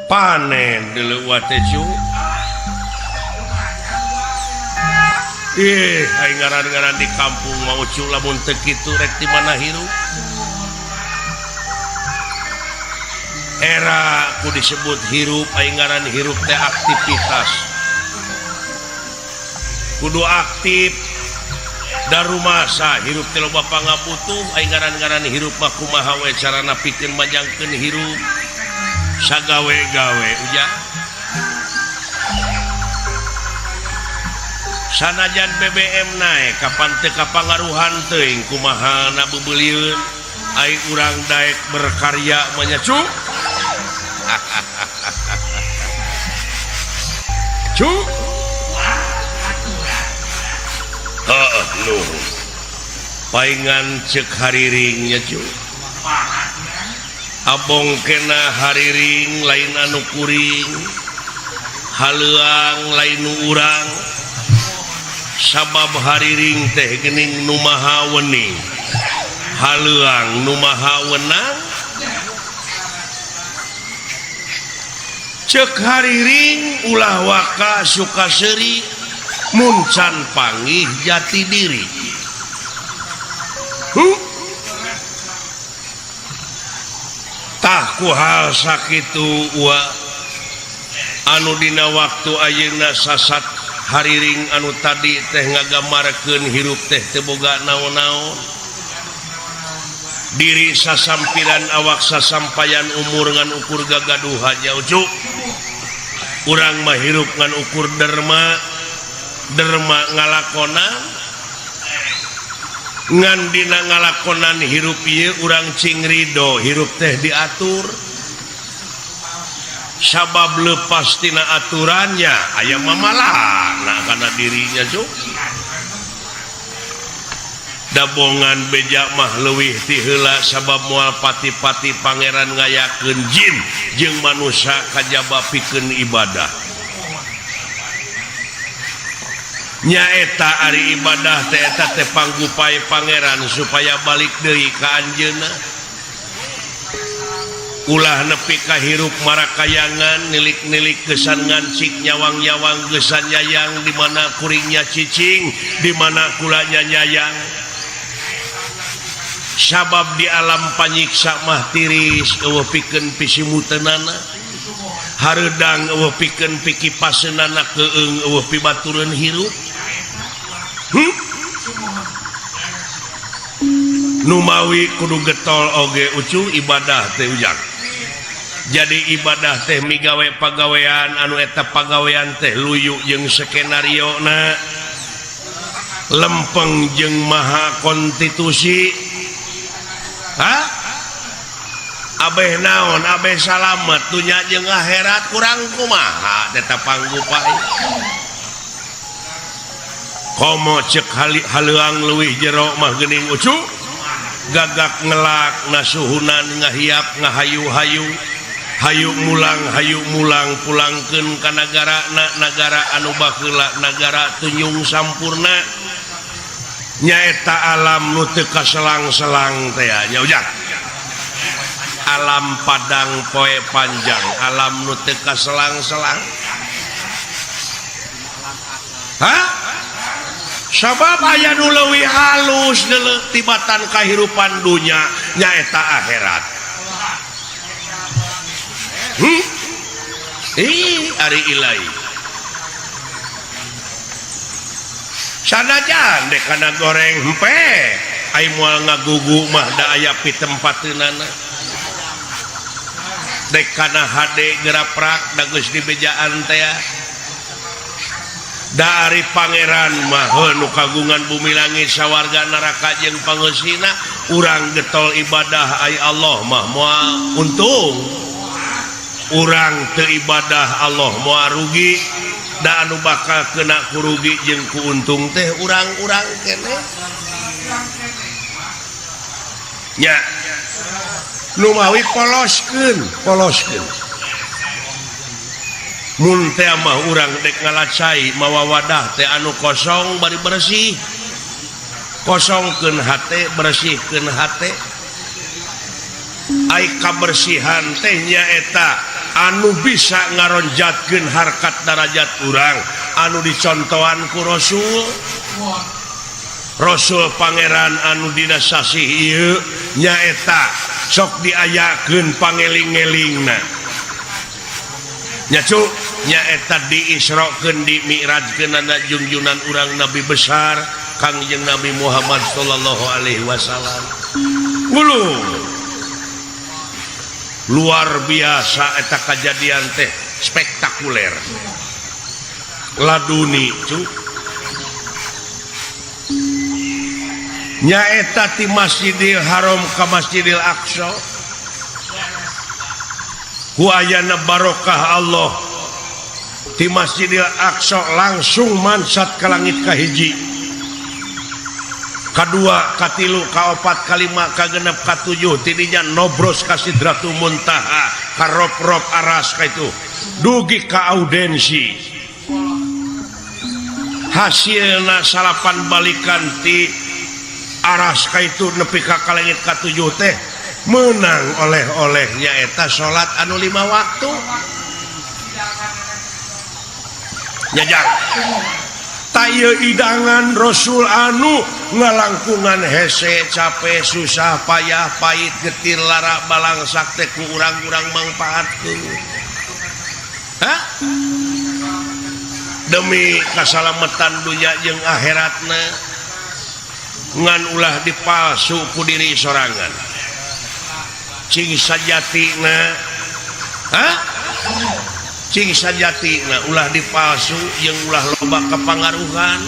panen dulu wateju ngaran-ngaran di kampung mau lamun teu kitu rek di mana hirup era ku disebut hirup aing ngaran hirup teh aktivitas kudu aktif darumasa hirup teh loba pangabutuh aing ngaran-ngaran hirup mah kumaha we carana pikeun majangkeun hirup sagawe-gawe ujang sanajan BBM naik kapan teu kapangaruhan teuing kumaha na beubeuliun aing urang daek berkarya menyacu cu nuh paingan cek hariringnya cu abong kena hariring lain anu kuring haleuang lain nu urang sabab hariring teh geuning nu maha wening haleuang nu maha wenang cek hariring ulah waka suka seuri muncan panggih jati diri tah ku hal sakitu wa anu dina waktu ayeuna sasat hariring anu tadi teh ngagamarkeun hirup teh teu boga naon-naon diri sasampiran awak sasampayan umur ngan ukur gagaduh haja ujuk urang mah hirup ngan ukur derma ngalakonan ngan dina ngalakonan hirup ieu urang cing ridho hirup teh diatur sabab lepas tina aturannya aya mamalahna kana dirinya cuk dabongan beja mah leuwih ti heula sabab moal pati-pati pangeran ngayakeun jin jeung manusia kajaba pikeun ibadah nyaeta ari ibadah teh eta teh panggupae pangeran supaya balik deui ka anjeunna ulah nepi ka hirup marakayangan nilik-nilik gesan ngancik nyawang-nyawang gesan nyayang di mana kuringnya cicing di mana kulanya nyayang sabab di alam panyiksa mah tiris eueuh pikeun pisimuteunana hareudang eueuh pikeun pikipaseunana keung eueuh pibatureun hirup numawi kudu getol oge ucu ibadah teh ujang jadi ibadah teh migawe pagawean anu eta pagawean teh luyu jeung skenario na lempeng jeung maha konstitusi abeh naon abeh salamet dunya jeung akhirat kurang kumaha eta panggupae komo cek haleuang leuwih jero mah geuning ucu gagak ngelak nasuhunan ngahiap ngahayu-hayu hayu mulang pulangkeun ka nagara anu baheula nagara tunyung sampurna nyaeta alam nu teu kaselang-selang teh nya ujang alam padang poe panjang alam nu teu kaselang-selang sabab aya nu leuwih halus deuleu tibatan kahirupan dunya nyaeta akhirat ari ilahi sanajan dek kana goreng hempe ai moal ngagugu mah da aya pitempateunana dek kana hade geraprak da geus dibejaan teh dari pangeran mah nu kagungan bumi langit sawarga neraka jeung pangeusina urang getol ibadah ai Allah mah moal untung urang teu ibadah Allah moal rugi da anu bakal kena ku rugi jeung ku untung teh urang-urang keneh nya nu mawi poloskeun mun teh mah urang dek ngalacai mawa wadah teh anu kosong bari bersih kosongkeun hate bersihkeun hate ai kabersihan teh nya eta anu bisa ngaronjatkeun harkat darajat urang anu dicontohan ku Rasul Pangeran anu dina sasih ieu nyaeta sok diayakeun pangeling-elingna nya cuk nyaeta diisrokeun di mi'rajkeun na junjunan urang Nabi besar Kangjeng Nabi Muhammad sallallahu alaihi wasallam. Luar biasa eta kejadian teh spektakuler laduni cuk nyaeta ti Masjidil Haram ka Masjidil Aqsa ku ayana barokah Allah ti Masjidil Aqsa langsung mansat ka langit kahiji kadua katilu kaopat kalima kagenep katujuh tidinya nobros ka Sidratul Muntaha ka rob-rob aras ka itu dugi ka audensi hasilna salapan balikan ti aras ka itu nepi ka kalengit katujuh teh menang oleh-olehnya eta salat anu 5 waktu nyajang taya idangan Rasul anu ngalangkungan hese capek susah payah pahit getir lara balangsak teh ku urang-urang mangpaatkeun demi kasalamatan dunya jeung akhiratna ngan ulah dipalsu ku diri sorangan cing sajatina cing sajatina ulah dipalsu jeung ulah loba kepangaruhan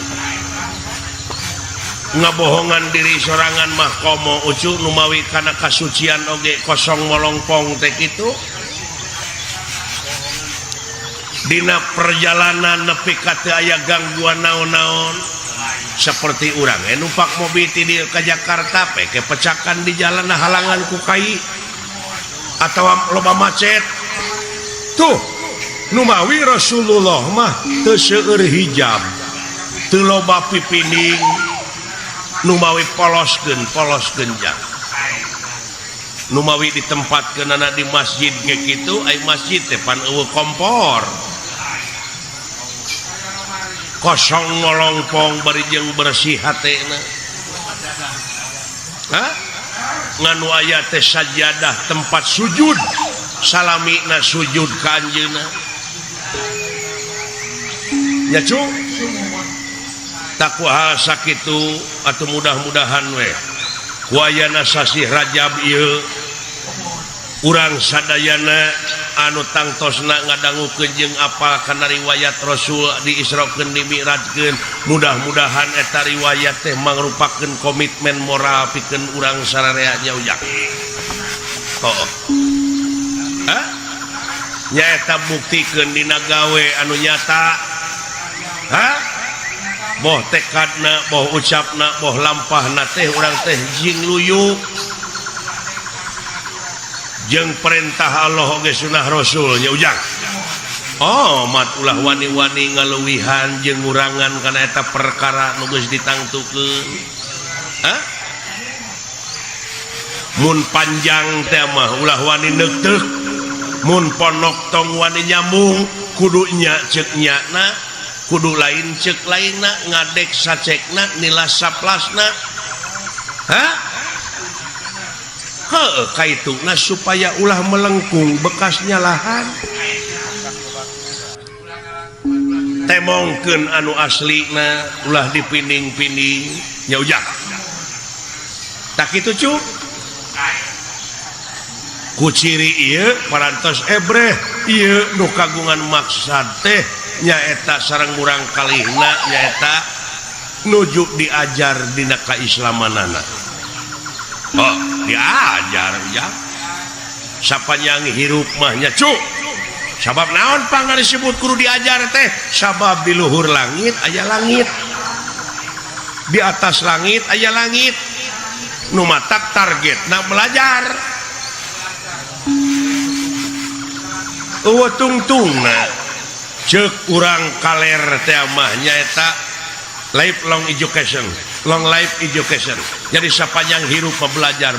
ngabohongan diri sorangan mah komo ucu numawi kana kasucian oge kosong molongpong teh kitu dina perjalanan nepi ka teu aya gangguan naon-naon seperti urang numpak mobil ti dieu ka Jakarta pe kepecakan di jalan halangan ku kai atawa loba macet tuh numawi Rasulullah mah teu seueur hijab teu loba pipining numawi poloskeun jang numawi ditempatkeunana di masjid ge kitu ai masjid teh pan eueuh kompor kosong ngolongpong bari jeung bersih hatena nganu aya teh sajadah tempat sujud salamina sujud ka anjeunna nya cuk tak kumaha sakitu atuh mudah-mudahan we ku ayana sasih Rajab ieu urang sadayana anu tangtosna ngadangukeun jeung apal kana riwayat Rasul diisrokeun dimi'rajkeun mudah-mudahan eta riwayat teh mangrupakeun komitmen moral pikeun urang sararea nya ujang nyaeta buktikeun dina gawe anu nyata boh tekadna boh ucapna boh lampahna teh urang teh jing luyuk jeung perintah Allah oge sunah Rasul nya ujang mat ulah wani-wani ngaleuwihan jeung ngurangan kana eta perkara nu geus ditangtukeun mun panjang teh mah ulah wani neukteuk mun ponok tong wani nyambung kudu nya ceuk nyana kudu lain ceuk lainna ngadek sacekna nilas saplasna kaituna supaya ulah melengkung bekasnya lahan temongkeun anu aslina ulah dipining-pining nya ujang tak kitu cuk ku ciri ieu parantos ebreh ieu nu kagungan maksad teh nyaeta sareng urang kalihna nyaeta nuju diajar dina kaislamanana diajar ya sapanjang hirup mah nya cuk sabab naon pangna disebut kudu diajar teh sabab di luhur langit aya langit di atas langit aya langit nu matak targetna belajar eueuh tungtungna ceuk urang kaler teh mah nyaeta lifelong education, long life education. Jadi sepanjang hidup belajar.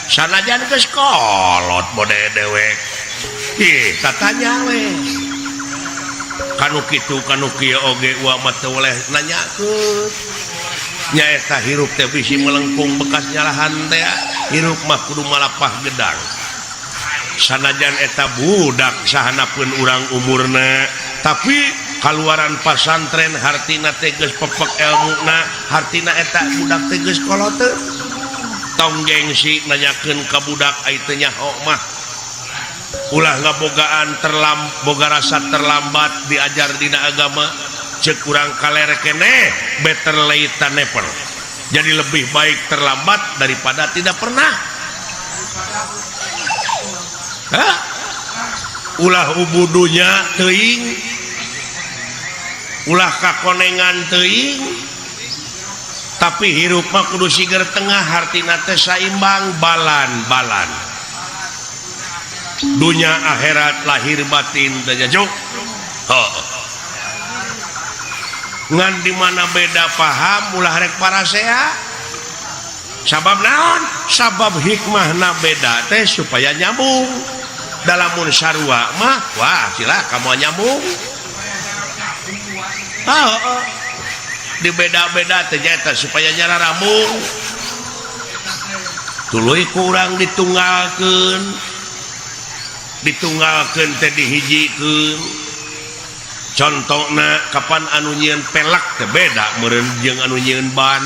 sanajan geus kolot bode dewek katanya we kanu kitu kanu kieu oge wa mah teu oleh nanyakeun nyaeta hirup teh bisi melengkung bekas nyalahan teh hirup mah kudu malapah gedang sanajan eta budak sahanapeun urang umurna tapi kaluaran pasantren hartina teh geus pepek elmuna hartina eta budak teh geus kolot teu tong gengsi nanyakeun ka budak ai teu nyaho mah ulah ngabogaan boga rasa terlambat diajar dina agama ceuk urang kalerek keneh better late than never jadi lebih baik terlambat daripada tidak pernah ulah ubudunya teuing ulah kakonengan teuing tapi hirup mah kudu siger tengah hartina teh saimbang balan dunia akhirat lahir batin dan jajuk ngan dimana beda paham ulah rek parasea sabab naon sabab hikmahna beda teh supaya nyambung dalamun sarua mah wah sila kamu nyambung di beda-beda teh eta supaya nyara rambung tuluy kurang ditunggalkeun teh dihijikeun contohna kapan anu nyieun pelak teh beda meureun jeung anu nyieun ban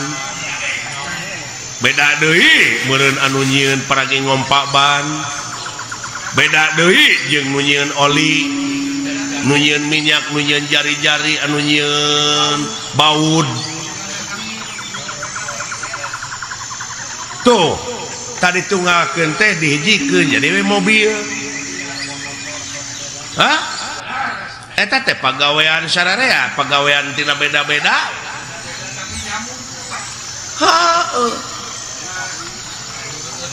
beda deui meureun anu nyieun paragi ngompak ban beda deui jeung nu nyieun oli nu nyieun minyak nu nyieun jari-jari anu nyieun baud tuh tadi tunggalkeun teh dihijikeun jadi we mobil eta teh pagawean sararea pagawean tina beda-beda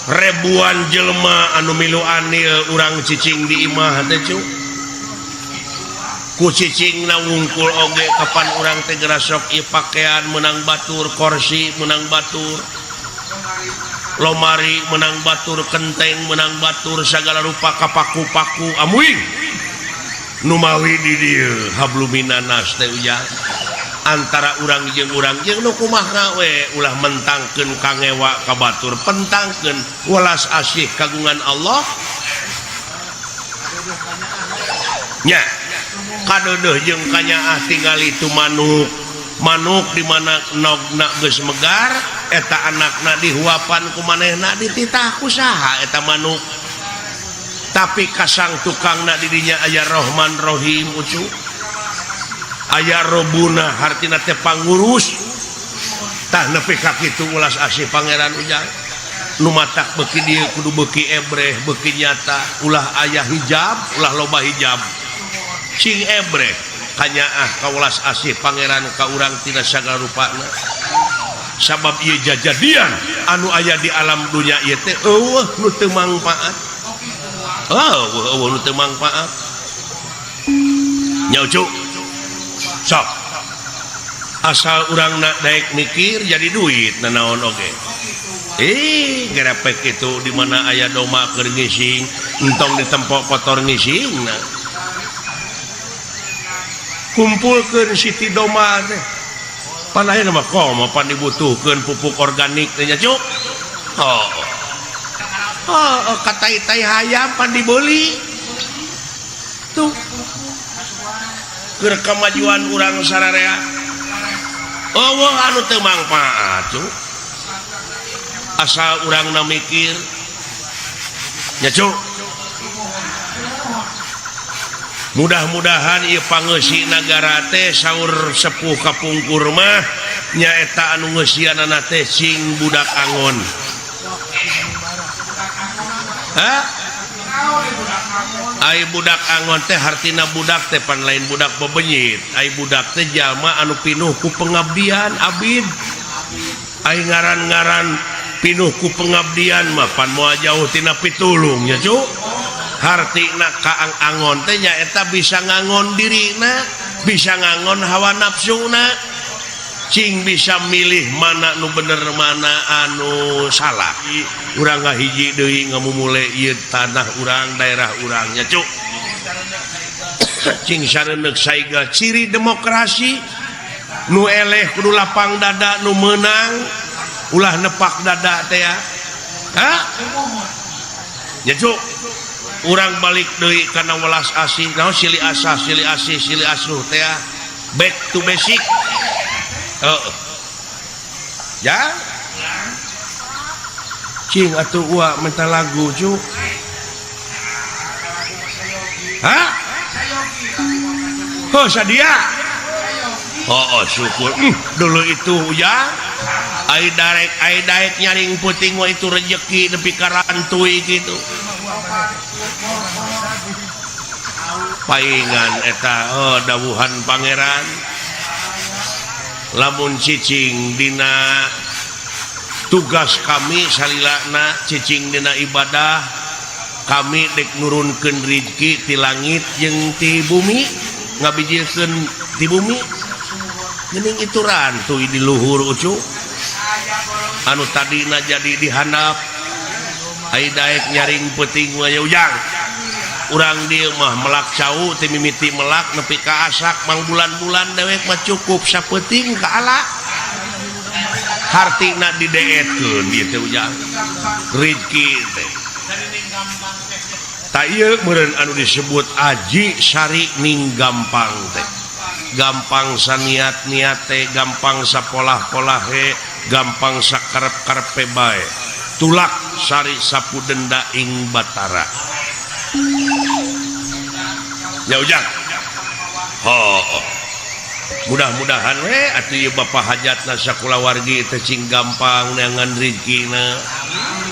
ribuan jelema anu milu anil urang cicing di imah teh cu ku cicingna wungkul oge kapan urang teh geura sok ieu pakaian menang batur kursi menang batur lomari menang batur kenteng menang batur sagala rupa kapaku-paku amuing numawi di dieu habluminanas teh ujang antara urang jeung nu kumaha we ulah mentangkeun kangewa ka batur pentangkeun welas asih kagungan Allah nya kadeudeung jeung kanyaah tinggal itu manuk di mana nogna geus megar eta anakna dihuapan ku manehna dititah ku saha eta manuk tapi kasang tukangna didinya aya Rahman Rohim ucu aya Robuna hartina teh pangurus tah nepi ka kitu ulas asih pangeran ujang nu matak beuki dieu kudu beuki ebreh beuki nyata ulah aya hijab ulah loba hijab cing ebreh kanyaah ka ulas asih pangeran ka urang tina sagala rupana sabab ieu jajadian anu aya di alam dunya ieu teh eueuh nu teu mangpaat nu teu mangpaat nya ucu sok asal urangna daek mikir jadi duit nanaon oge gerepek itu di mana aya doma keur ngising entong ditempok kotor ngisingna kumpulkeun siti doma teh pan aya mah komo pan dibutuhkeun pupuk organik teh nya cuk katai-tai hayam pan dibeli tuh keur kemajuan urang sararea anu teu mangpaat cu asal urangna mikir nya cu mudah-mudahan ieu pangeussi nagara teh saur sepuh kapungkur mah nyaeta anu ngeusianana teh cing budak angon ai budak angon teh hartina budak teh pan lain budak bebenyit ai budak teh jalma anu pinuh ku pengabdian abid ai ngaran-ngaran pinuh ku pengabdian mah pan moal jauh tina pitulung nya cu hartina kaang angon teh nyaeta bisa ngangon dirina bisa ngangon hawa nafsuna cing bisa milih mana nu bener mana anu salah urang ngahiji deui ngamumule ieu tanah urang daerah urangnya cuk cing sareuneuh saiga ciri demokrasi nu eleh kudu lapang dada nu meunang ulah nepak dada teh ya ya cuk urang balik deui kana welas asih naon silih asah silih asih silih asuh teh ya back to basic ya cing atuh uak minta lagu cuk oh sadia syukur dulu itu ya ai daek nyaring puting wah itu rezeki nepi ka rantuy gitu paingan eta dawuhan pangeran lamun cicing dina tugas kami salilana cicing dina ibadah kami dek nurunkeun rezeki ti langit jeung ti bumi ngabijieun ti bumi geuning itu rantuy di luhur ucu anu tadina jadi dihandap ai daek nyaring peuting we ujang urang dieu mah melak cau teh mimiti melak nepi ka asak mang bulan-bulan dewek mah cukup sapeuting ka ala hartina dideetkeun dieu teh ujang rezeki teh ta ieu meureun anu disebut aji sari ning gampang teh gampang saniat-niat teh gampang sapolah-polah he gampang sakarep-karepe bae tulak sari sapu denda ing batara ya ujang mudah-mudahan we atuh ieu bapa hajatna sakulawargi teh cing gampang neangan rezekina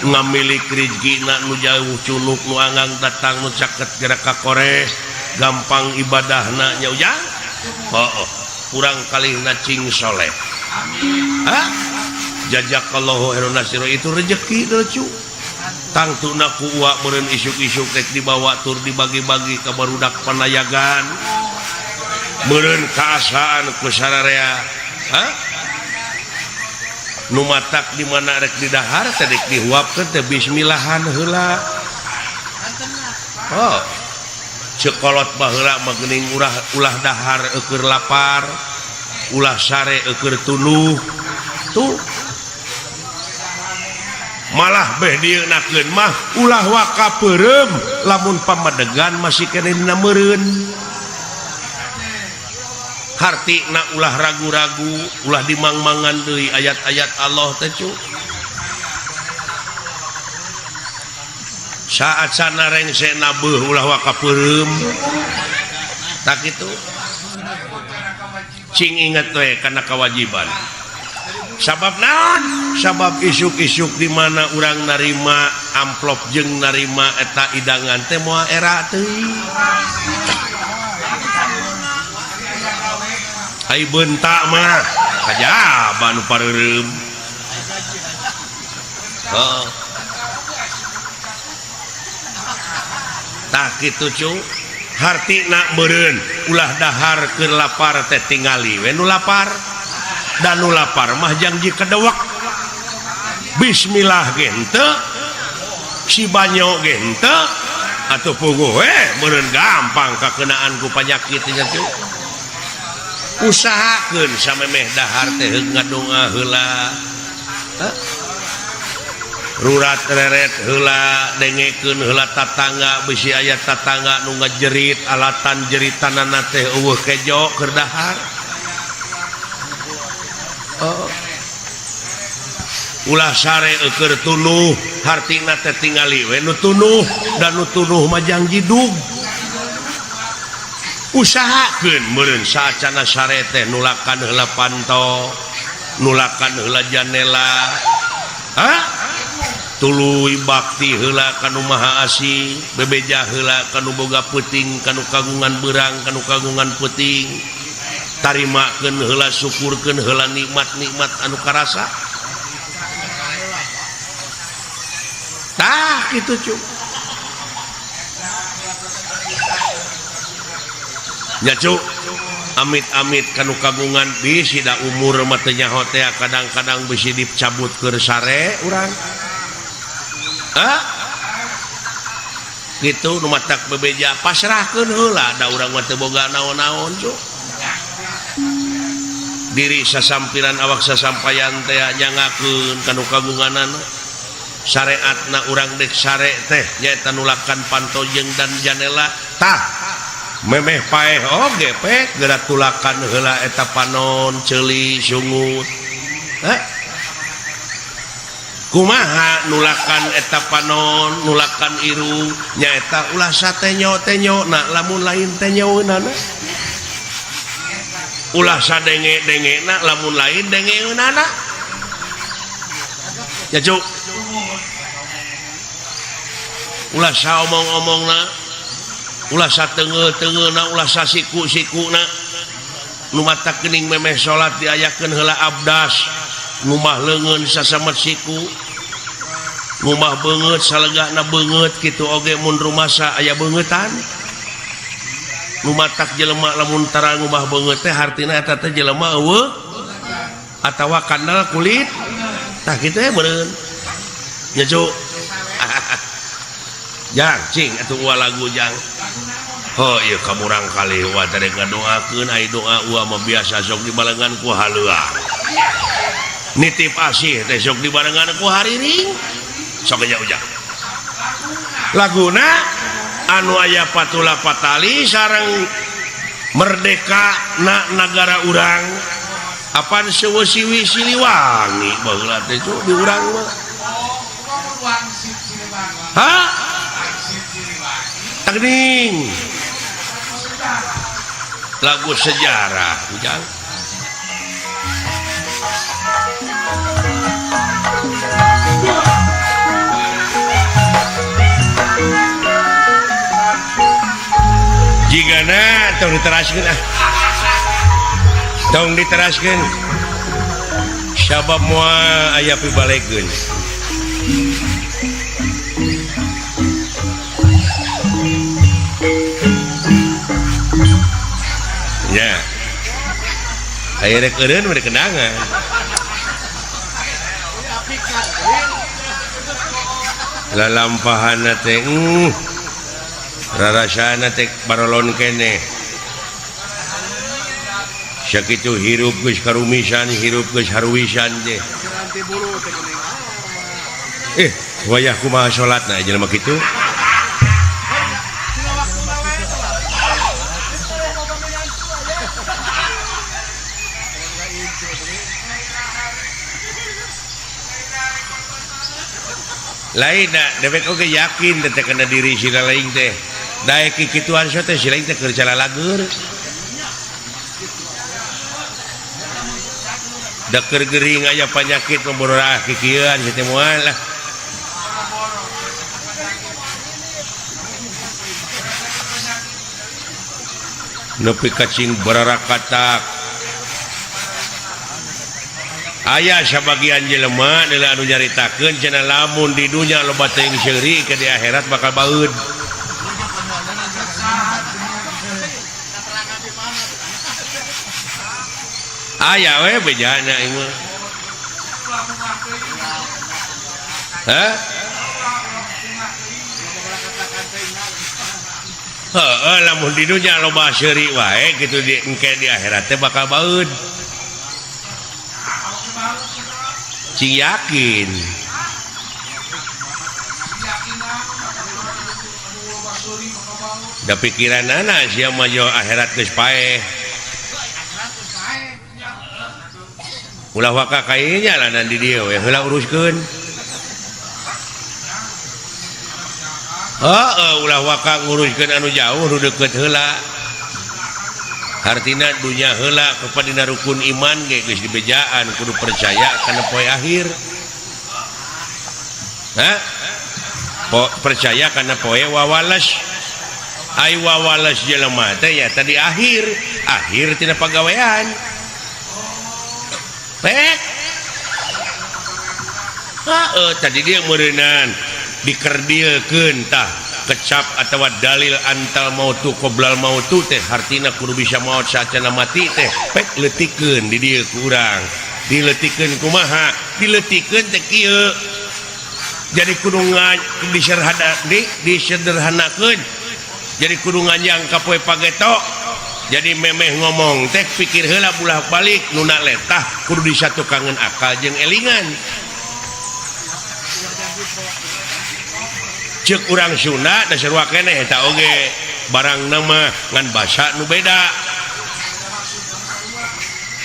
ngamilik rezekina nu jauh culuk nu anggang datang nu caket gerak ka kores gampang ibadahna nya ujang kurang kalihna cing soleh jazakallahu khairan nasira itu rezeki decu tangtuna ku uak meureun isuk-isuk rek dibawa tur dibagi-bagi ka barudak panayagan meureun kaasaan ku sararea nu matak di mana rek di dahar teh rek dihuapkeun teh bismillahan heula cekolot baheula mah geuning ulah dahar eukeur lapar ulah sare eukeur tuluh tuh malah beh dieunakeun mah ulah waka peureum lamun pamadegan masih keneh dina meureun hartina ulah ragu-ragu ulah dimangmangan deui ayat-ayat Allah teh cu saat sana rengsena beuh ulah waka peureum tak kitu cing inget we kana kewajiban sabab naon sabab isuk-isuk di mana urang narima amplop jeung narima eta idangan teh moal era teuing ai beuntak mah kajaba nu pareureum tah kitu cu hartina meureun ulah dahar keur lapar teh tingali we nu lapar dan nu lapar mah janji kedewek bismillah ge henteu si banyo ge henteu atuh puguh we meureun gampang kakeunaan ku panyakit nya cu usahakeun samemeh dahar teh ngadonga heula rurat reret heula dengekeun heula tatangga bisi aya tatangga nu ngajerit alatan jeritanana teh eueuh kejo keur dahar ulah sare eukeur tunuh hartina teh tingali we nu tunuh dan nu tunuh mah janji dug usahakeun meureun saacana sare teh nulakan heula panto nulakan heula janela tuluy bakti heula kanu maha asih bebeja heula kanu boga peuting kanu kagungan beurang kanu kagungan peuting tarimakeun heula syukurkeun heula nikmat-nikmat anu karasa tah kitu cu nya cu amit-amit kanu kagungan bisi da umur matenya hotel kadang-kadang bisi dicabut ke sare urang gitu nu matak bebeja pasrahkeun heula da urang mah teu boga naon-naon cuk diri sasampiran awak sasampayan teh nyangakeun kanu kagunganana syariatna urang dek sare teh nyaeta nulakan pantojeng dan janela tah memeh paeh oge pek geura tulakan heula eta panon ceuli sungut kumaha nulakan eta panon nulakan irung nyaeta ulah satenyo na lamun lain tenyoeunana ulah sadenge-dengena lamun lain dengeunana ya cuk ulah saomong-omongna ulah satengeu-tengeuna ulah sasiku-sikuna nu matak geuning memeh salat diayakeun heula abdas ngumah leungeun sasamet siku ngumah beungeut salegana beungeut kitu oge mun rumasa aya beungetan nu matak jelema lamun tara ngumah beungeut teh hartina eta teh jelema eueuh atawa kandal kulit tah kitu meureun nya cuk jang cing atuh ulah lagu jang oh ieu kamurang kali wa tadi ngadoakeun ai doa ulah mah biasa sok dibarengan ku haleua nitip asih teh sok dibarengan ku hariring sok aja ujang laguna anu aya patula patali sareng merdeka na negara urang apan seueuh Siliwangi baheula teh di urang mah ha tagning lagu sejarah ujang jigana tong diteraskeun tong diteraskeun sabab moal aya pibalekeun ya aya rek eureun mah kenangan lalampahanna teh rarasana teh barolon kene sakitu hirup geus karumisan hirup geus haruwisan teh wayah kumaha salatna jelema kitu lain dewek oge yakin teh kana diri si lain teh daek kikituan teh si lain teh keur calalagur da keur gering aya panyakit pemborah kikieuan si teh moal lah nepi kacing bararakatak aya sabagian jelema adalah anu nyaritakeun cenah lamun di dunya loba teuing seuri ke di akhirat bakal baeud aya we bejana ieu mah lamun di dunya loba seuri wae kitu di engke di akhirat teh bakal baeud cing yakin da pikiranana sia mah jo akhirat geus paeh ulah waka kayenya lah di dieu we heula uruskeun ulah waka nguruskeun anu jauh nu deukeut heula artina dunya heula kepadina rukun iman ge geus dibejaan kudu percaya kana poe akhir percaya kana poe wawalas ai wawalas jelema teh ya tadi akhir tina pagawean pek tadi dia meureunan dikerdilkeun tah kecap atau dalil antal mautu qoblal mautu teh artina kudu bisa maut saacana mati teh pek letikeun di dieu kurang diletikeun kumaha diletikeun teh kieu jadi kudu disederhanakeun jadi kudu nganyang ka poe pagetok jadi memeh ngomong teh pikir heula bulak-balik nuna letah kudu disatukangeun akal jeung elingan cek urang Sunda da sarua keneh eta oge barang nama ngan basa nu beda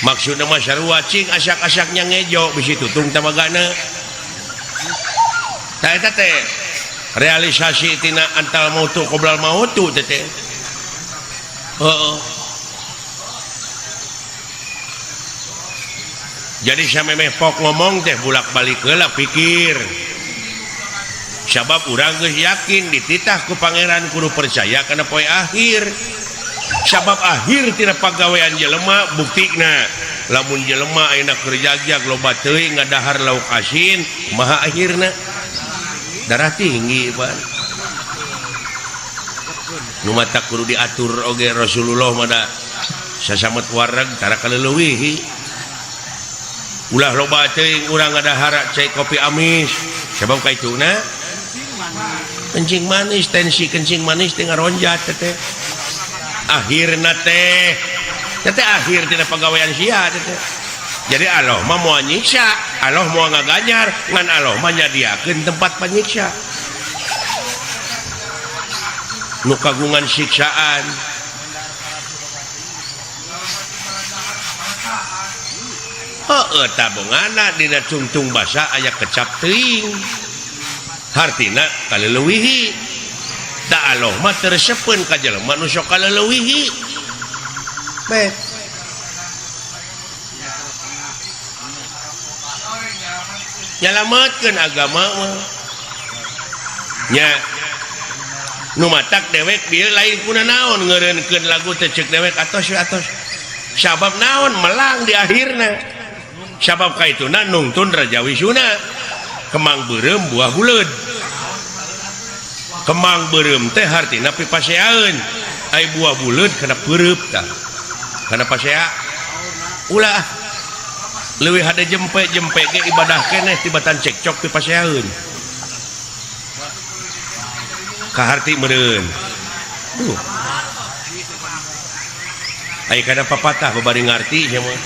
maksudna mah sarua cing asak-asaknya ngejo bisi tutung tamagana tah eta teh realisasi tina antal mautu qoblal mautu teh jadi samemeh pok ngomong teh bulak-balik heula pikir sabab urang geus yakin dititah ku pangeran kudu percaya kana poe akhir sabab akhir tina pagawean jelema buktina lamun jelema ayeuna keur jagjag loba teuing ngadahar lauk asin maha akhirna darah tinggi pan nu mata kudu diatur oge Rasulullah mada sasamet wareg tara kaleuwih ulah loba teuing urang ngadahar cai kopi amis sabab kaituna kencing manis tensi kencing manis teh ngaronjat teh akhirna teh akhir tina pagawean sia teh jadi Allah mah moal nyiksa Allah moal ngagajar ngan Allah mah nyadiakeun tempat panyiksa nu kagungan siksaan tabungana dina tungtung basa aya kecap teuing hartina kaleuwihi da Allah mah tersepeun ka jelema nu sok kaleuwihi beh nyalametkeun agama mah nya nu matak dewek bieu lain kuna naon ngeureunkeun lagu teh ceuk dewek atos sabab naon melang di akhirna sabab kaituna nungtun Raja Wisuna kemang beureum buah buleud kemang beureum teh hartina pipaseaeun ai buah buleud kana peureup tah kana pasea ulah leuwih hade jempe ge ibadah keneh tibatan cekcok pipaseaeun kaharti meureun ai kana papatah babari ngarti nya mah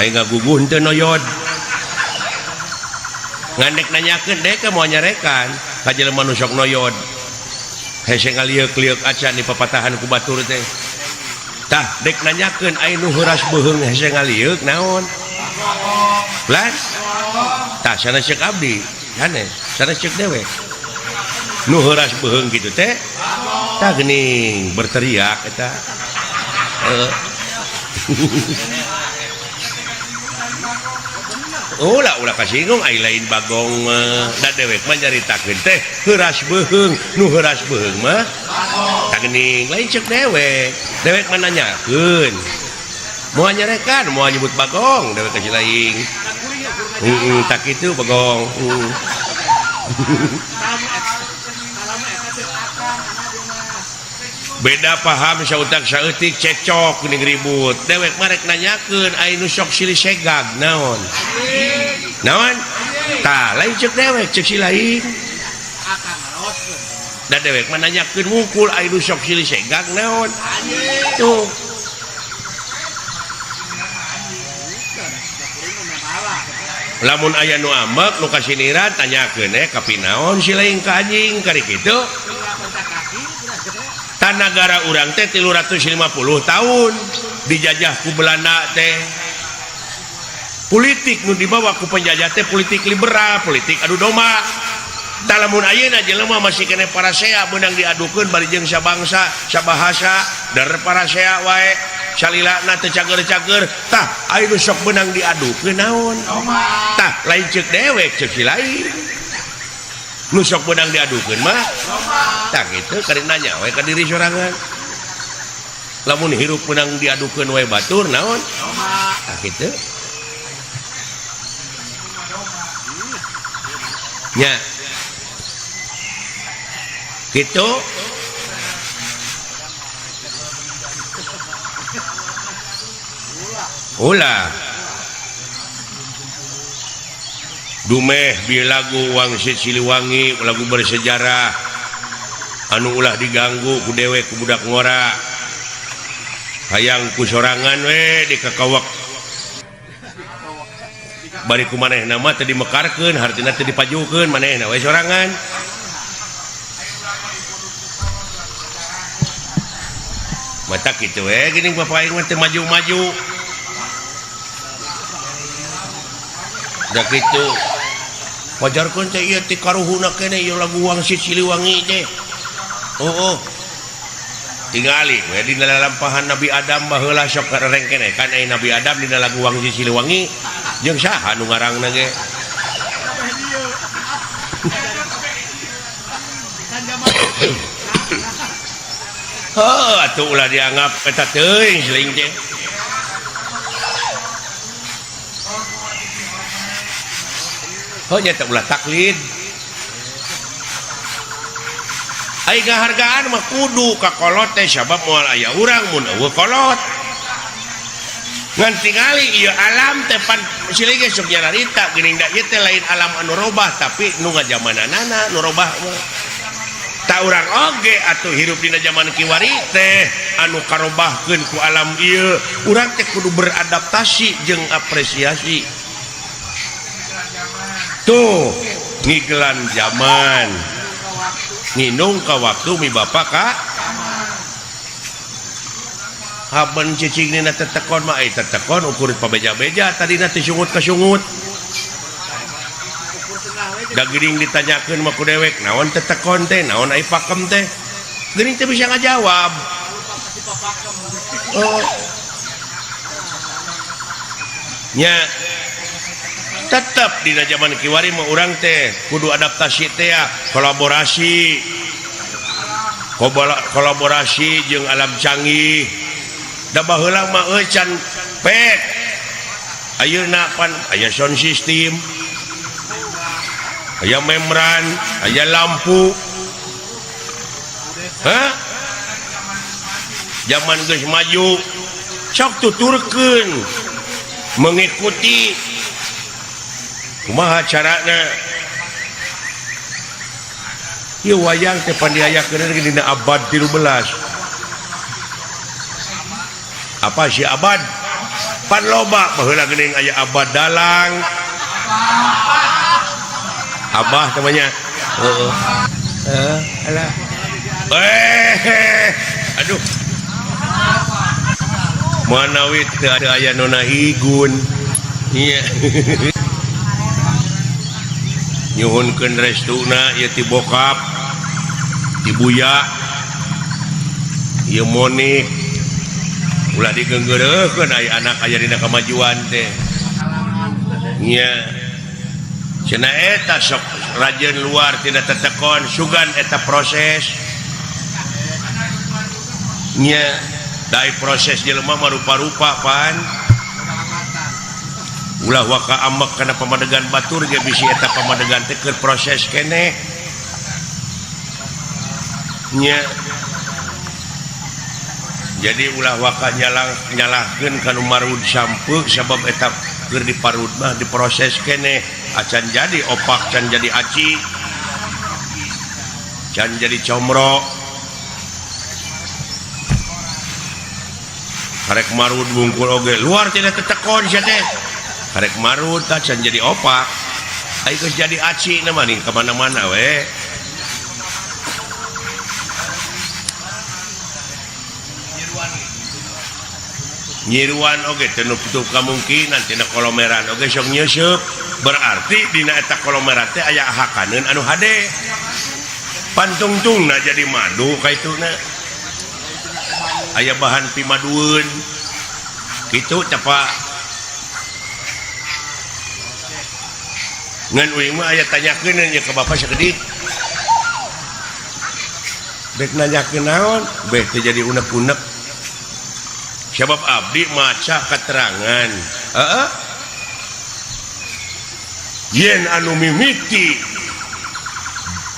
ai ngaguguh teu noyod ngandek nanyakeun dek moal nyarekan ka jelema nu sok noyod hese ngalieuк-lieuк acan di papatahan ku batur teh tah dek nanyakeun ai nu heuras beuheung hese ngalieuк naon lan tah sana ceuk abdi hane sana ceuk dewek nu heuras beuheung kitu teh tah geuning berteriak eta ulah kasinggung ai lain bagong da dewek mah nyaritakeun teh heuras beuheung nu heuras beuheung mah tah geuning lain ceuk dewek mah nanyakeun moal nyarekan moal nyebut bagong dewek kasih lain tak kitu bagong beda paham sautak saeutik cekcok geuning ribut dewek mah rek nanyakeun ai nu sok silih segag naon tah lain ceuk dewek ceuk si lain da dewek mah nanyakeun wungkul ai nu sok silih segag naon tuh lamun aya nu ambek nu kasiniran tanyakeun kapi naon si lain ka anjing kari kitu negara urang teh 350 tahun dijajah ku Belanda teh politik nu dibawa ku penjajah teh politik liberal politik adu domba lamun ayeuna jelema masih kene parasea beunang diadukeun bari jeung sabangsa sabahasa dar parasea wae salilana teu cager-cager tah aya nu sok beunang diadukeun naon tah lain ceuk dewek ceuk si lain nu sok beunang diadukeun mah tah kitu kari nanya we ka diri sorangan lamun hirup beunang diadukeun we batur naon tah kitu nya gitu ulah dumeh bi lagu Wangsit Siliwangi lagu bersejarah anu ulah diganggu ku dewek ku budak ngora hayang ku sorangan we di kakawak bari ku manehna mah teu dimekarkeun hartina teu dipajukeun manehna we sorangan mata kitu we geuning bapak aing mah teu maju-maju da kitu wajarkeun teh ieu ti karuhuna keneh ieu lagu Wangsit Siliwangi teh tingali we dina lalampahan Nabi Adam baheula sok kareng keneh kan aya Nabi Adam dina lagu Wangsit Siliwangi jeung saha nu ngarangna ge atuh ulah dianggap eta teuing seuing teh nyata ulah taklid ai ngahargaan mah kudu ka kolot teh sabab moal aya urang mun eueuh kolot ngan tingali ieu alam teh pan silih ge sok nyararita geuning da ieu teh lain alam anu robah tapi nu ngajamananana nu robah mah ta urang oge atuh hirup dina zaman kiwari teh anu karobahkeun ku alam ieu urang teh kudu beradaptasi jeung apresiasi tuh ngigelan zaman nginung ka waktu mi bapak ka haben cicing nina tetekon mah tetekon ukur pabeja-beja tadina teh sungut ka sungut da geuning ditanyakeun mah ku dewek naon tetekon teh naon ai pakem teh geuning teh bisa ngajawab nya tetap di zaman kiwari mah urang teh kudu adaptasi teh ya kolaborasi jeung alam canggih da baheula mah can pet ayeuna pan aya sound system aya membran aya lampu zaman geus maju sok tuturkeun mengikuti kumaha carana ieu wayang teh pan diayakeun dina abad 13 apa si abad pan loba baheula geuning aya abad dalang abah namanya alah aduh manawit teu ada aya nona higun iya nyuhunkeun restuna ieu ti bokap ti buya ieu monik ulah digeunggeureukkeun aya anak aya dina kamajuan teh nya cenah eta sok rajeun luar tina tetekon sugan eta proses nya dai proses jelema mah rupa-rupa pan ulah waka amek kana pamadegan batur ge bisi eta pamadegan teh keur proses keneh nya jadi ulah waka nyalahkeun kanu marud sampeuk sabab eta keur diparud mah diproses keneh acan jadi opak can jadi aci can jadi comro karek marud bungkul oge luar tina tetekon sia teh karek marut can jadi opak ai geus jadi aci na mah ning ka mana-mana we nyiruan oge teu nutup kamungkinan tina kolomeran oge sok nyeusup berarti dina eta kolomeran teh aya hakaneun anu hade pantungtungna jadi madu kaituna aya bahan pimadueun kitu cepak ngan uing mah aya tanyakeun nya ka bapak sakedik bek nanyakeun naon beh teh jadi unek-unek sabab abdi maca keterangan yen anu mimiti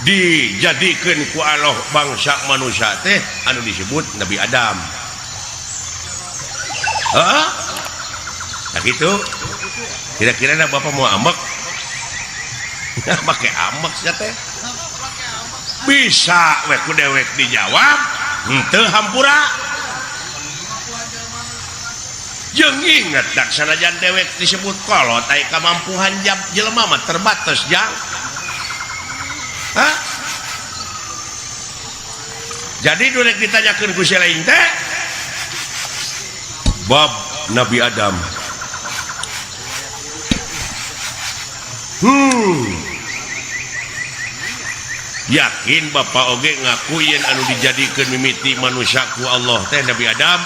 dijadikan ku Allah bangsa manusia teh anu disebut Nabi Adam. Nah gitu. Kira-kira Bapak mau ambek? Pakai ambek sia teh. Bisa we ku dewek dijawab, henteu hampura. Jeung inget dak sanajan dewek disebut kolot aya kamampuhan jelema mah terbatas jang. Jadi dulek ditanyakeun ku si lain teh bab Nabi Adam. Yakin Bapak oge ngaku yen anu dijadikeun mimiti manusia ku Allah teh Nabi Adam?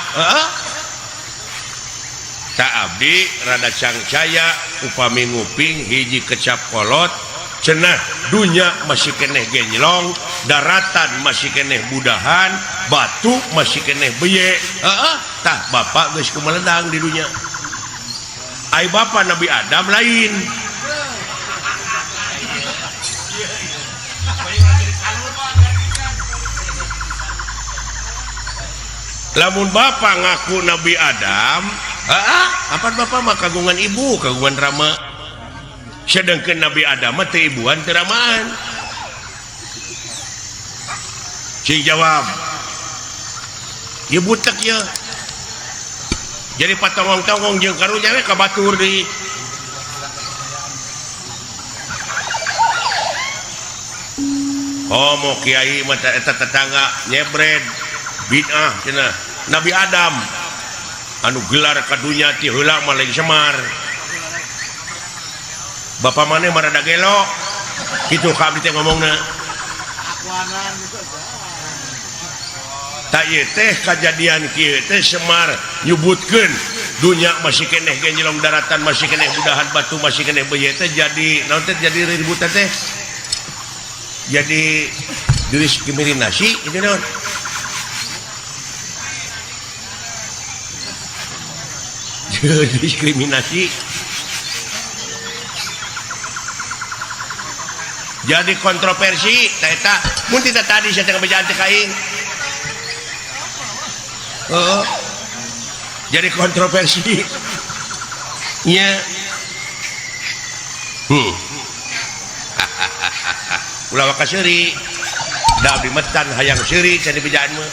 Tak abdi rada cangcaya upami nguping hiji kecap kolot cenah dunya masih keneh genjlong, daratan masih keneh budahan, batu masih keneh beye. Tah Bapak geus kumeledang di dunya. Ai Bapak Nabi Adam lain. Lamun Bapak ngaku Nabi Adam, apa Bapak mah kagungan ibu, kagungan rama. Sedangkan Nabi Adam mah teu ibuan teu ramaan. Cing jawab. Ieu butek ya. Jadi patongong-tongong jeung karunya we kabatur deui. Oh mau kiai mah eta tetangga nyebred bid'ah cenah. Nabi Adam anu gelar kadunya ti heula mah lain Semar. Bapak maneh marada gelo. Kitu ka abdi teh ngomongna. Ta ieu teh kajadian kieu teh Semar nyebutkeun dunya masih keneh genjlong, daratan masih keneh budahan, batu masih keneh beye teh jadi naon teh jadi ributan teh. Jadi diskriminasi itu naon? Diskriminasi. Jadi kontroversi eta mun tidak tadi saya tengah bejaan teh kaing. Jadi kontroversi. Nya. Ulah waka seuri. Da abdi metan hayang seuri can dibejaan mah.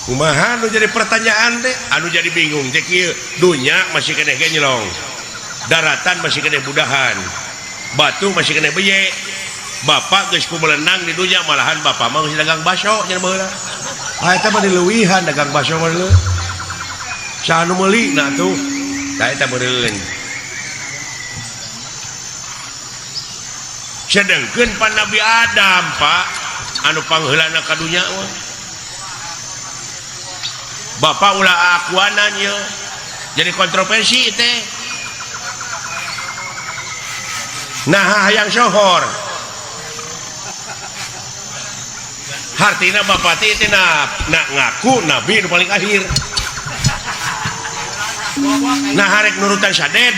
Kumaha anu jadi pertanyaan teh, anu jadi bingung teh kieu, dunya masih keneh genjlong. Daratan masih keneh budahan. Batu masih keneh beye. Bapak geus kumelenang di dunya malahan Bapak mah geus dagang baso nya baheula. Eta mah dileuwihan dagang baso mah leuh. Sa anu meuli na tuh. Da eta meureun. Sedengkeun pan Nabi Adam, Pak, anu pangheulana ka dunya mah. Bapak ulah akuanan ya. Jadi kontroversi teh. Nah hayang sohor. Hartina Bapak teh nak ngaku nabi nu paling akhir. Nah harek nurutan saded.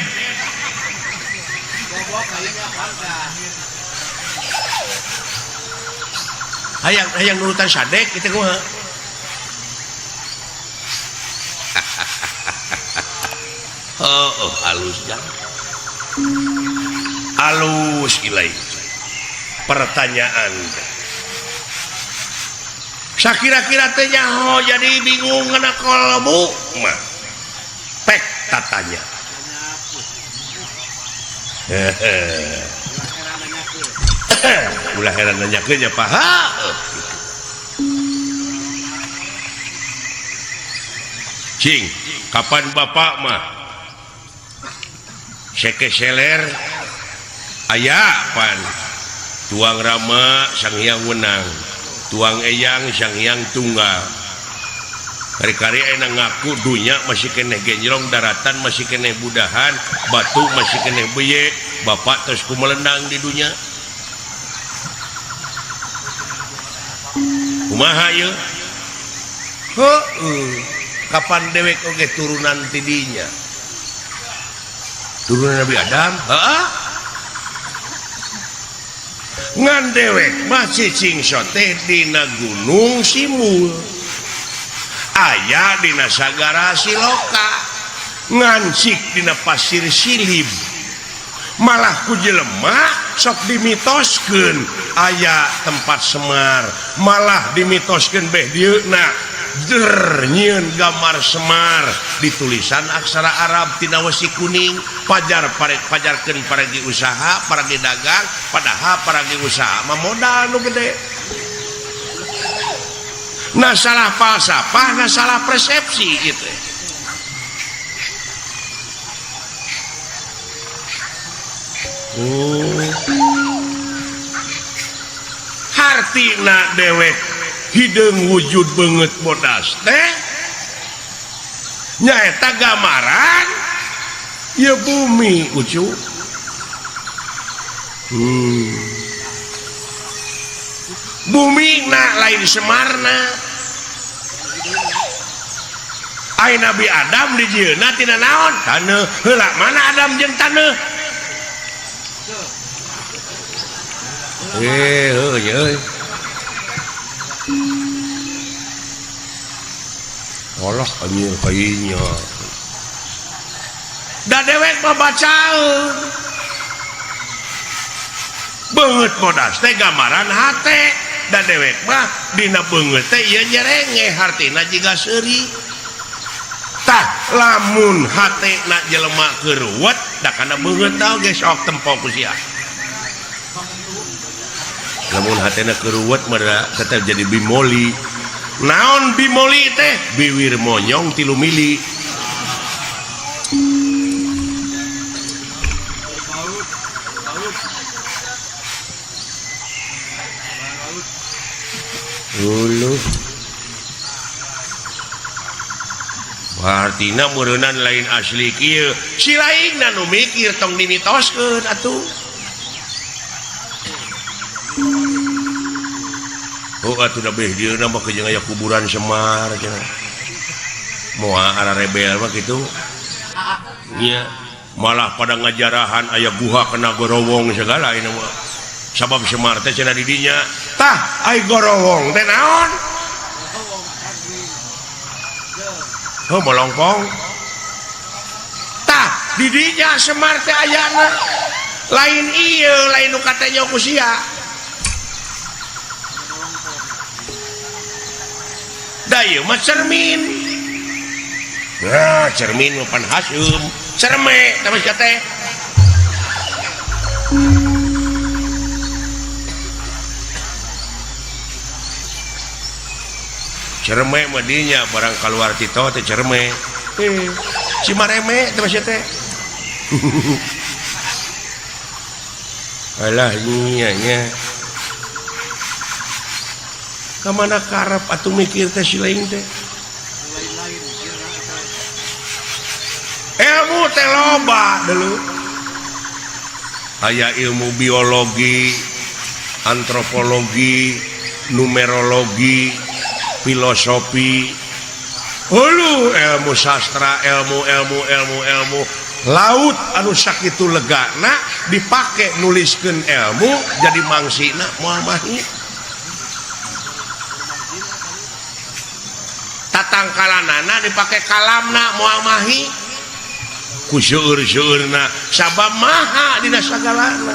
Hayang nurutan sadek kita kumaha? Halus jangan. Halus gilai. Pertanyaan. Sakira-kira teh nyaho jadi bingung ngana kolbu mah. Pek tatanya. Ulah heran nanyakeun nya paha. Cing, kapan Bapak mah seke seler aya pan tuang rama Sang Hyang Wenang, tuang eyang Sang Hyang Tunggal. Kari-kari aya ngaku dunya masih keneh genjlong, daratan masih keneh budahan, batu masih keneh beye. Bapak terus kumelendang di dunya. Kumaha ieu? Kapan dewek oge turunan tidinya? turunan Nabi Adam. Ngan dewek mah cicing sote dina gunung Simul, aya dina sagara Siloka, ngancik dina pasir Silib, malah ku jelema sok dimitoskeun aya tempat Semar, malah dimitoskeun beh dieuna nyieun gambar Semar ditulisan aksara Arab tina wesi kuning, pajarkeun paragi usaha, paragi dagang, padahal paragi usaha mah modal nu gede. Nah salah falsafah, nah salah persepsi gitu. Hartina dewek hideung wujud banget bodas teh nyaeta gambaran ya bumi ucu. Bumi na lain Semarna, ai Nabi Adam di dieuna tina naon? Taneuh. Heula mana Adam jeung taneuh? Euy. Allah anjir kayaknya. Da dewek mah bacaeun. Beungeut bodas teh gambaran hate. Da dewek mah dina beungeut teh ieu nyerenge hartina jiga seuri. Tah lamun hatena jelema keuruwet da kana beungeut tah ge sok tempo ku sia. Lamun hatena keuruwet mah tetep jadi bimoli. Naon bimoli teh? Biwir monyong 3 mili. Uluh. Artina meureunnan lain asli kieu. Si laingna nu mikir tong dimitoskeun atuh. Oh atuh da beh dieuna mah jeung aya kuburan Semar cenah. Moal ara rebel mah kitu. Nya malah pada ngajarahan aya guha kena gorowong segala ini mah. Sabab Semar teh cenah di dinya. Tah ai gorowong teh naon? Oh molongpong. Tah di dinya Semar teh ayana. Lain ieu, lain nu katanya ku sia. Daya mah cermin. Nah, cermin mah pan hasum. Cerme nama teh. Cerme mah dinya barang keluar tito teh cerme. Cimareme nama teh. Alah nya. Kamana karep atuh mikir teh si lain teh. Ilmu teh loba dulu. Aya ilmu biologi, antropologi, numerologi, filosofi. Hulu ilmu sastra, ilmu laut anu sakitu legana dipake nuliskeun ilmu jadi mangsina moal mahi. Tatangkalanana dipake kalamna moal mahi ku seueur-seueurna sabab maha dina sagalana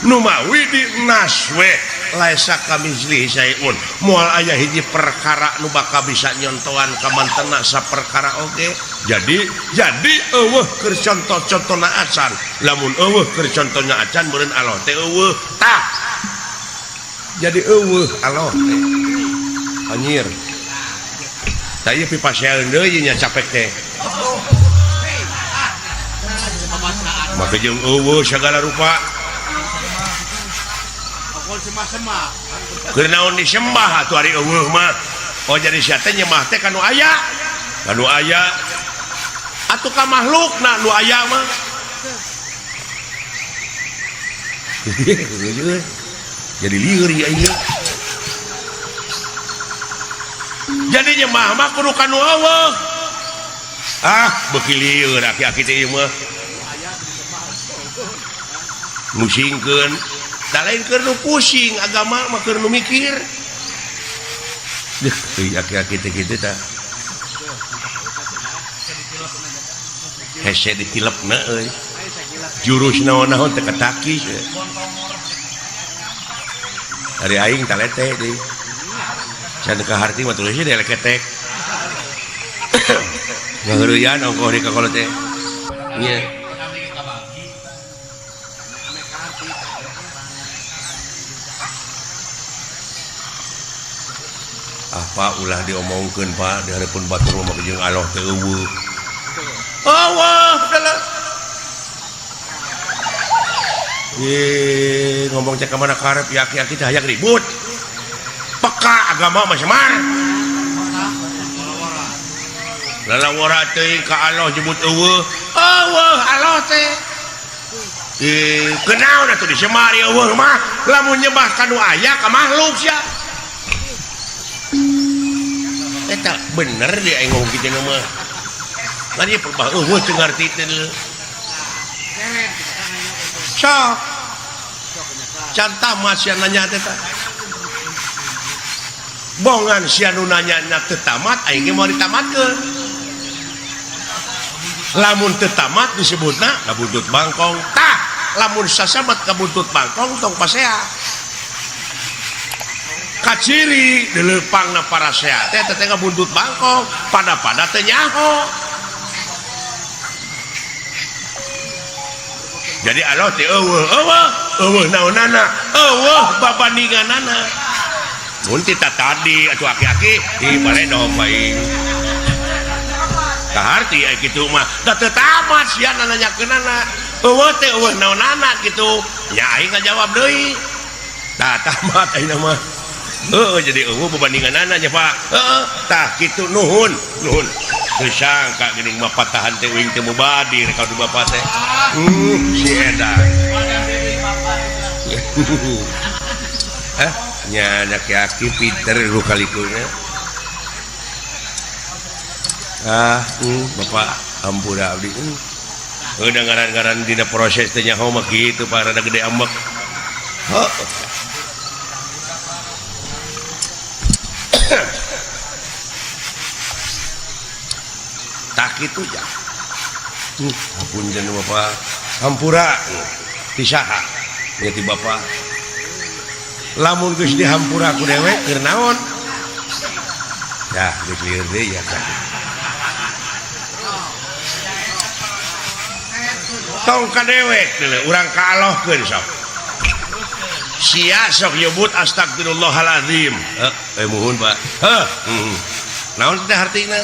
nu mawi di naswe laisa kamizli sayun moal aya hiji perkara nu bakal bisa nyontoan ka mantena saperkara oge jadi eueuh keur conto-contona acan lamun eueuh keur contonya acan meureun Allah teh eueuh tah jadi eueuh Allah teh anjir. Tadi pipaseun deui nya capek teh. Maka jeung eueuh segala rupa. Keur naon disembah atuh ari eueuh mah. Oh jadi sia teh nyembah teh kanu aya. Kanu aya. Atuh ka makhlukna nu aya mah. Jadi lieur ya ieu. Jadi nyembah mah kudu kanu Allah. Beuki lieur aki-aki teh mah. musingkeun da lain keur nu pusing agama mah keur nu mikir aki-aki teh kitu tah hese ditilepna euy jurus naon-naon teh katakis ari aing talete deui can kaharti mah tulisnya dia leketek ngaheureuyaan ongkoh di kakolo teh nya apa ulah diomongkeun Pak di hareupeun batur mah jeung Allah teh eueuh Allah dalah ngomong cek kemana karep yaki-yaki teh hayang ribut peka agama mah semar lalawara teh ka Allah nyebut eueuh Allah teh kenaon atuh disemari eueuh mah lamun nyembah ka nu aya ka makhluk sia eta bener dia aing ngomong kitu mah kan ieu perbah eueuh teu ngarti teh sok can tamat sia nanya teh bongan sia nu nanya teu tamat aing ge mau ditamatkeun lamun teu tamat disebutna kabuntut bangkong tah lamun sasabat kabuntut bangkong tong pasea kaciri dilepangna para sehat teh teh kabuntut bangkong pada teh nyaho jadi Allah teh eueuh naonana eueuh babandinganana mun tita tadi atuh aki-aki ibare dong bae kaharti aya kitu mah da teu tamat sia nanyakeunana eueuh teh eueuh naonana kitu nya aing ngajawab deui da tamat ayeuna mah jadi eueuh babandinganana nya Pak tah kitu nuhun teu sangka geuning mah patahan teh uing teh mubadir ka du Bapak teh si edan nya aki-aki pinter lu kalikunya Bapak ampura abdi udah ngaran-ngaran dina proses teh nyaho mah kitu Pak rada gede ambek tak kitu ya apunten Bapak hampura pisaha nya ti Bapak lamun geus dihampura ku dewek keur naon dah geus lieur deui ya tong ka dewek urang kaalahkeun sok sia sok nyebut astagfirullahalazim muhun Pak naon teh artina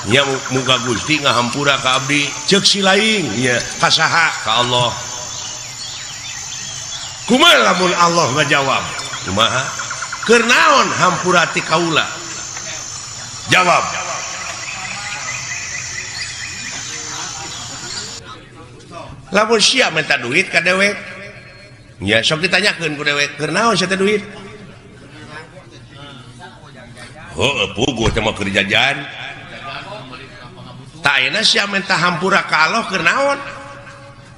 nya muga Gusti ngahampura ka abdi ceuk si laing nya ka saha ka Allah kumaha lamun Allah ngajawab kumaha keur naon hampura ti kaula jawab lamun sia minta duit ka dewek nya sok ditanyakeun ku dewek keur naon sia teh duit puguh teh mah keur jajan tah ayeuna sia minta hampura ka Allah keur naon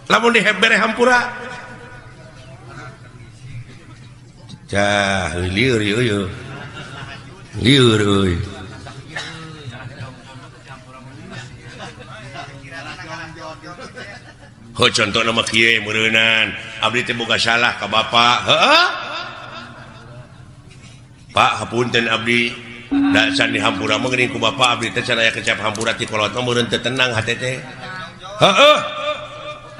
lamun dihebere hampura cah lieur ieu lieur euy contoh nama kieu meureunnan abdi teh boga salah ka Bapak Pak hapunten abdi da can dihampura mah geuning ku Bapak abdi teh can aya kecap hampura ti kolot mah meureun teu tenang hate teh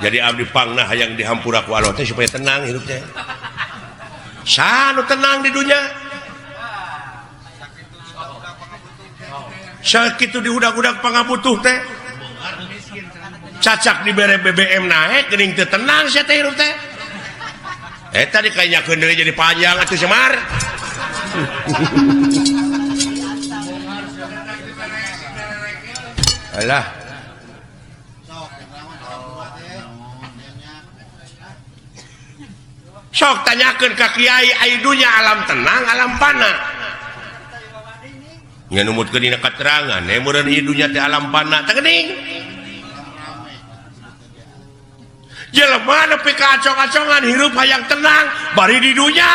jadi abdi pangna hayang dihampura ku Allah teh supaya tenang hidup teh sanu tenang di dunia sakitu diudag-udag pangabutuh teh cacak dibere BBM naik geuning teu tenang sia teh hirup teh eta dikanyakeun deui jadi panjang atuh Semar alah sok tanyakeun ka kiai ai dunya alam tenang alam pana nya numutkeun dina katerangan meureun ieu dunya teh alam pana teh geuning jelema nepi ka acong-acongan hirup hayang tenang bari di dunya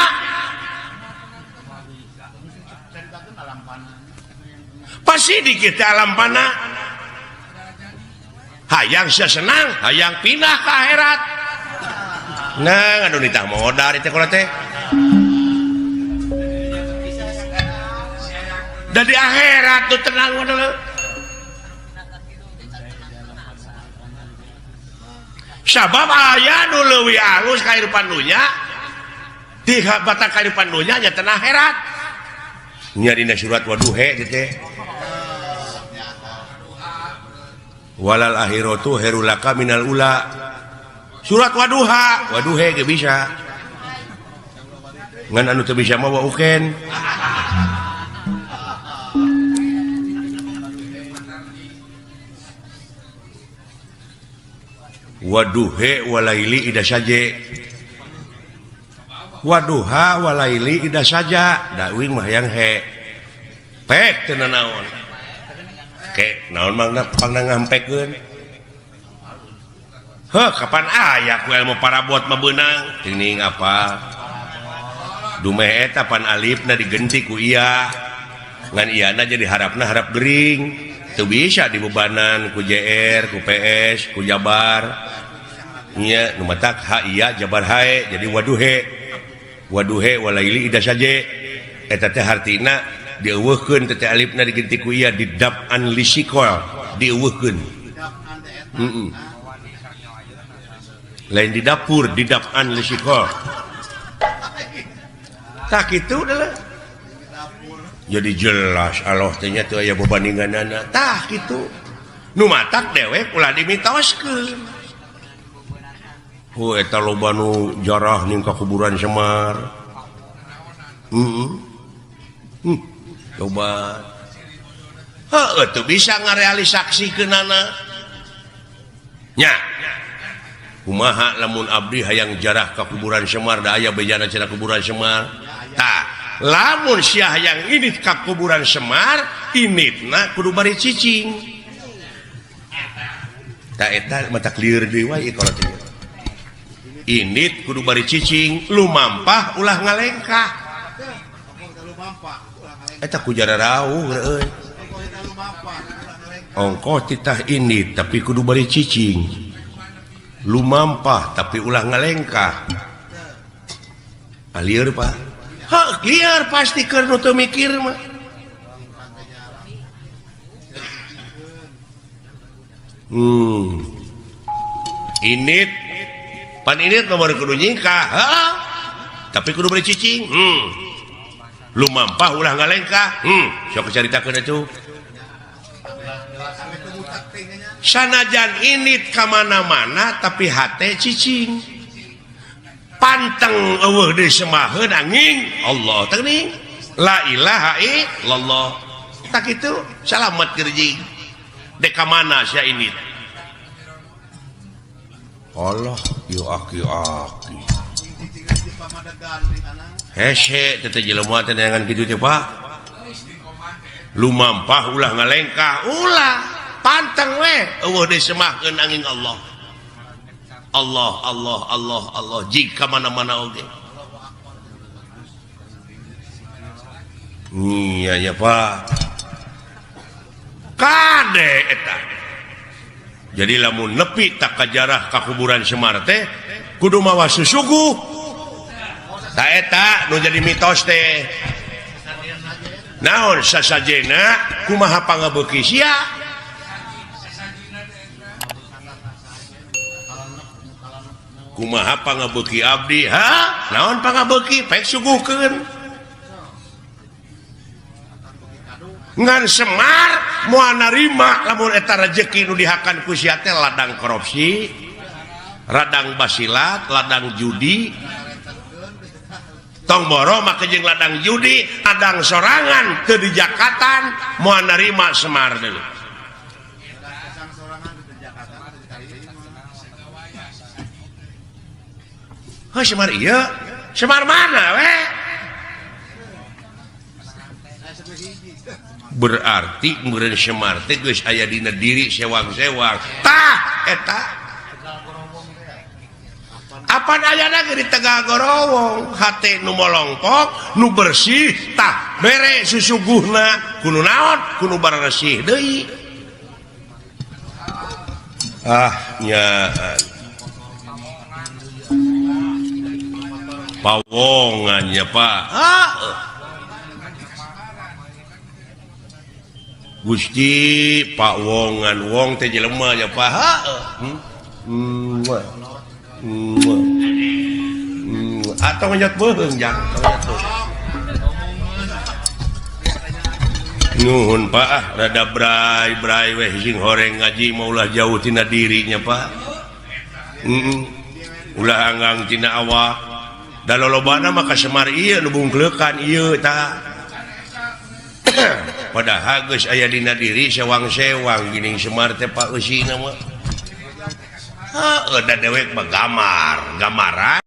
pasti di kita alam pana hayang sia senang hayang pindah ke akhirat nah anu nitah modal itu kalau teh dari akhirat tuh tenang modal sabab aya nu leuwih alus kehidupan dunya di batang kehidupan dunya nya teu akhirat nya dina surat Waduha gitu walal akhiratu herulaka minal ula surat Waduha ge bisa ngan anu teu bisa mah wauken Waduhe walaili ida saja Waduha walaili ida saja dawing mah yang he pek teu naon ke naon mangna pangna ngampekkeun heuh kapan aya ku ilmu parabot mah beunang teuing apa dumeh eta pan alifna digenti ku iya ngan iyana jadi harapna harap gering teu bisa dibebanan ku JR ku PS ku Jabar nya nu matak ha iya Jabar hae jadi Waduhe walaili ida saje eta teh hartina dieuweuhkeun teh alifna digenti ku iya didab'an lisikol dieuweuhkeun lain di dapur didab'an lisikol tak kitu adalah jadi jelas Allah teh nya teu aya babandinganana tah kitu nu matak dewek ulah dimitoskeun eta loba nu jarah ning ka kuburan Semar coba heuh teu bisa ngarealisasikeunana nya kumaha lamun abdi hayang jarah ka kuburan Semar da aya bejana cenah kuburan Semar tah lamun sia hayang init ka kuburan Semar initna kudu bari cicing tah eta mata clear deui wae kalau teh init kudu bari cicing lumampah ulah ngalengkah eta ku jara rawuh euy ongkoh titah init tapi kudu bari cicing lumampah tapi ulah ngalengkah alieur Pak ha liar pasti keur nu teu mikir mah init pan ini nomor kudu nyingkah tapi kudu beri cicing lumampah ulah ngalengkah sok caritakeun atuh sanajan init ka mana-mana tapi hate cicing panteng eueuh deui semaheun anging Allah teuing la ilaha illallah tak kitu salamet keur dek ka mana sia init Allah yo aki hese teh jelema teh neangan kitu teh Pak lumampah ulah ngalengkah ulah panteng we eueuh deui semahkeun angin Allah Allah jika mana-mana oge iya ya Pak kade eta jadi lamun nepi tak kajarah ka kuburan Semar teh kudu mawa susuguh ta eta nu jadi mitos teh naon sasajena kumaha pangabeuki sia kumaha pangabeuki abdi naon pangabeuki pek suguhkeun ngan Semar moal narima lamun eta rezeki nu dihakan ku sia teh ladang korupsi, ladang basilat, ladang judi. Tong boro make jeung ladang judi, ladang sorangan teu dijakatan moal narima Semar deui. Heuh Semar ieu, Semar mana we? Berarti meureun Semar teh geus aya dina diri sewang-sewang tah eta Pan aya di Tegagorowong hati nu molongkok nu bersih tak bere susuguhna kudu naon kudu bersih deui nyaan pawongannya Pak Gusti Pak Wongan wong teh jelema ya Pak atau ngejat beung jang nuhun Pak rada brai weh sing horeng ngaji maulah jauh tina dirinya Pak ulah anggang tina awak da lolobana maka Semar ieu nu bungkeulekan ieu tah padahal geus aya dina diri sewang-sewang geuning Semar teh Pak eusina mah da dewek mah gamaran